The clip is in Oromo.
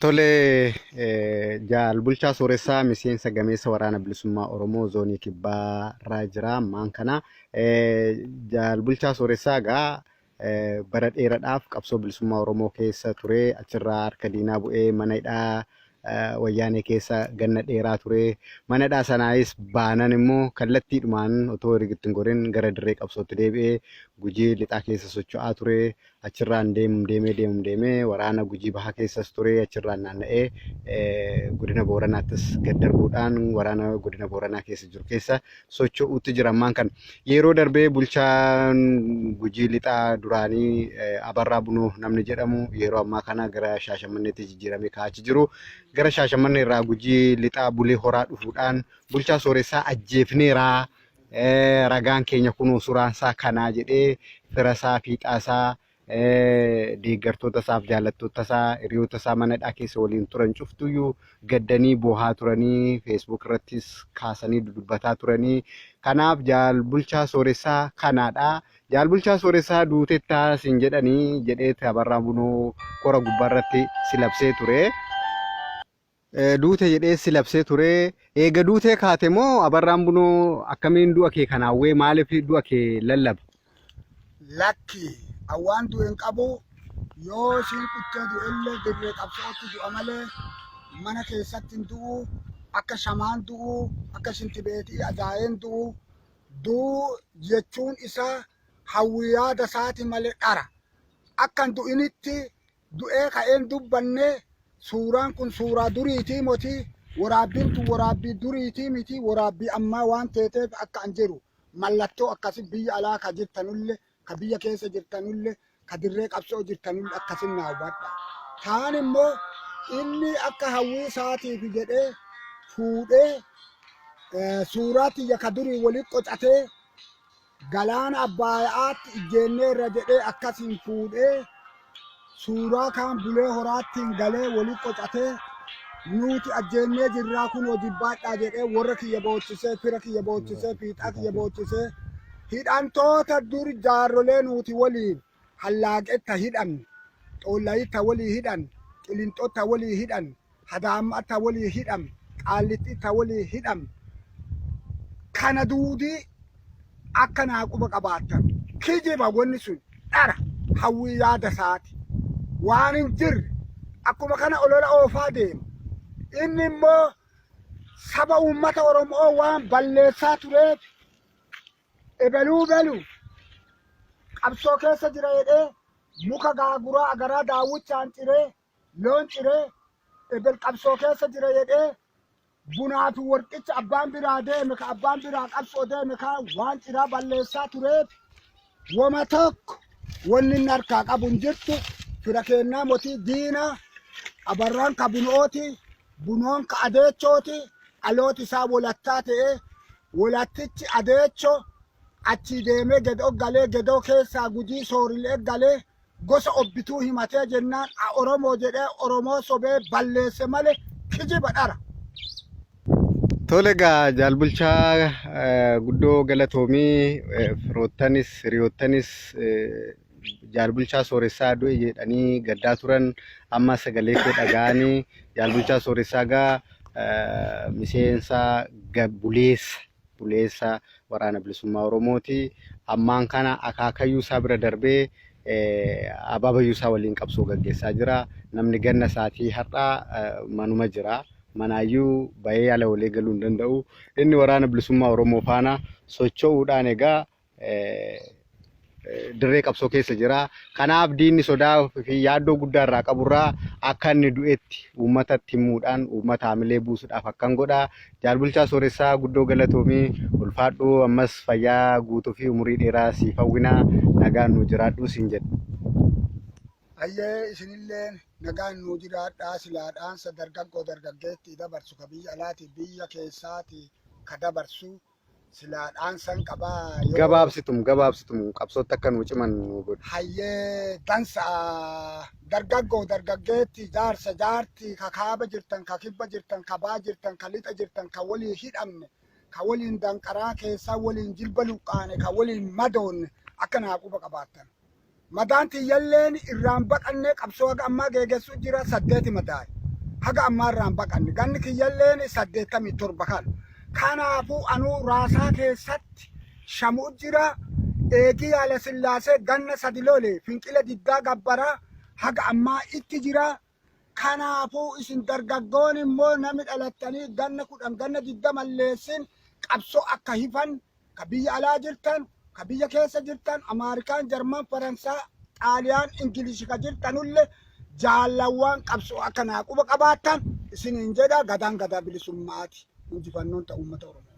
Tole jaal bulchaa sooressaa miseensa gameessa waraana bilisummaa Oromoo zoonii kibbaa irraa jira ammaan kana jaal bulchaa sooressaa gaa bara dheeraadhaaf qabsoo bilisummaa Oromoo keessa ture achirraa harka diinaa bu'ee mana hidhaa wayyaanee keessa ganna dheeraa ture mana hidhaa sanaayis baanan immoo kallattiidhumaan otoo rigittiin gorin gara dirree qabsootti deebi'ee Gujii lixaa keessa socho'aa ture achirraan deemee waraana Gujii bahaa keessas ture achirraan naanna'ee godina Booranaattis gad darbuudhaan waraana godina Booranaa keessa jiru keessa socho'uutti jira ammaan kan yeroo darbee bulchaan Gujii lixaa duraanii Abarraa Bunoo namni jedhamu yeroo ammaa kana gara Shaashamanneetti jijjiiramee ka'aa jiru gara Shaashamannee irraa Gujii lixaa bulee horaa dhufuudhaan bulchaa sooressaa ajjeefneeraa ragaan keenya kunuu suraansaa kanaa jedhee firasaa fiixaasaa deeggartoota isaaf jaallattoota isaa hiriyoota isaa mana hidhaa keessa waliin turan cuftuyyuu gaddanii boohaa turanii Facebook irrattis kaasanii dubbataa turanii kanaaf jaal bulchaa sooressaa kanaadha jaal bulchaa sooressaa duutettaa sin jedhanii jedhee Abarraa Bunoo kora gubbaarratti silabsee ture. Duute jedhee silabsee ture eega duutee kaate moo Abarraan Bunoo akkamiin du'a kee kanaawwee maaliif du'a kee lallaba? Lakki awwaan du'een qabu yoo siin kuttee du'ellee dirree qabsootti du'a malee mana keessatti hin du'u akka shamaan du'u akka shintibeetii ajaa'een du'u jechuun isaa hawwii yaada isaati malee dhara akkan du'initti du'ee ka'een dubbanne suuraan kun suuraa duriitii moti waraabbiin tun waraabbii duriitii miti waraabbii ammaa waan ta'eef akka an jiru mallattoo akkasi biyya alaa ka jirtanullee ka biyya keessa jirtanullee ka dirree qabsoo jirtanullee akkasin naa hubadha. Taan immoo inni akka hawwii isaatiif jedhee fuudhee suuraa tiyya ka durii walitti qocatee galaana Abbaayaatti ijjeennee irra jedhee akkasiin fuudhee suuraa kan bulee horaattiin galee walitti qocatee nuti ajjeennee jirraa kun hojibbaadhaa jedhee warra kiyya boochisee fira kiyya boochisee fiixaa kiyya boochisee hidhantoota dur jaarrolee nuti waliin hallaaqetta hidhan xoollayita walii hidhan qilinxotta walii hidhan hadaamata walii hidhan qaallixita walii hidhan kana duudii akka naaquba qabaatan kijiba wanni sun dhara hawwii yaada isaati waan hin jirre akkuma kana olola oofaa deema inni immoo saba uummata Oromoo waan balleessaa tureef ebeluu qabsoo keessa jira jedhee muka gaaguraa agaraa daawwichaan ciree loon ciree ebel qabsoo keessa jira jedhee bunaa fi warqicha abbaan biraa deeme ka abbaan biraa qabsoo deeme ka waan ciraa balleessaa tureef wama tokko wanni inni harkaa qabu hin jirtu fira kennaa motii diina Abarraan ka bunooti bunoon ka adeechooti alooti isaa walattaa ta'e walattichi adeecho achi deemee gedoo galee gedoo keessaa Gujii soorilee galee gosa obbituu himatee jennaan Oromoo jedhee Oromoo sobee balleesse malee kijiba dhara. Tole gaa jaal bulchaa guddoo galatoomii firoottanis hiriyoottanis jaal bulchaa sooressaa du'e jedhanii gaddaa turan amma sagalee kee dhaga'anii jaal bulchaa sooressaa gaa miseensa buleessa waraana bilisummaa Oromooti ammaan kana akaakayyuu isaa bira darbee abaabayyuu isaa waliin qabsoo gaggeessaa jira namni ganna isaatii har'aa manuma jira manaayyuu bahee ala walii galuu hin danda'u inni waraana bilisummaa Oromoo faana socho'uudhaan egaa dirree qabsoo keessa jira kanaaf diinni sodaa fi yaaddoo guddaa irraa qaburraa akka inni du'etti uummatatti himuudhaan uummata hamilee buusuudhaaf akkan godha jaal bulchaa sooressaa guddoo galatoomii ulfaadhuu ammas fayyaa guutuu fi umurii dheeraa siif hawwinaa nagaan nu jiraadhuu siin jedha. Ayyee isinillee nagaan nu jiraadhaa silaadhaan dargaggoo dargaggeetti dabarsu ka biyya alaati biyya keessaati ka dabarsu silaadhaan san qabaa gabaabsitum qabsootti akka nu ciman nu godhu. Hayyee dansa dargaggoo dargaggeetti jaarsa jaarti ka kaaba jirtan ka kibba jirtan ka baa jirtan ka lixa jirtan ka walii hidhamne ka waliin danqaraa keessaa waliin jilba luqqaane ka waliin madoonne akka naaquba qabaatan. Madaan tiyyalleen irraan baqannee qabsoo ammaa geegessuu jira 8 madaa'e. haga ammaarraan baqanne ganni kiyyalleen 87 kan. Kanaafuu anuu raasaa keessatti shamuu jira eegii yaala sillaasee ganna 3 lole finqila diddaa gabbaraa haga ammaa itti jira. Kanaafuu isin dargaggoon immoo namni dhalattanii ganna 10 ganna 20 malleessin qabsoo akka hifan ka biyya alaa jirtan ka biyya keessa jirtan Ameerikaan, Jarman, Faransaa, Xaaliyaan, Ingilishi ka jirtanullee jaalawwan qabsoo akkanaa quba qabaatan isiniin jedha. Gadaan gadaa bilisummaati. Injifannoon ta'u uummata Oromoo.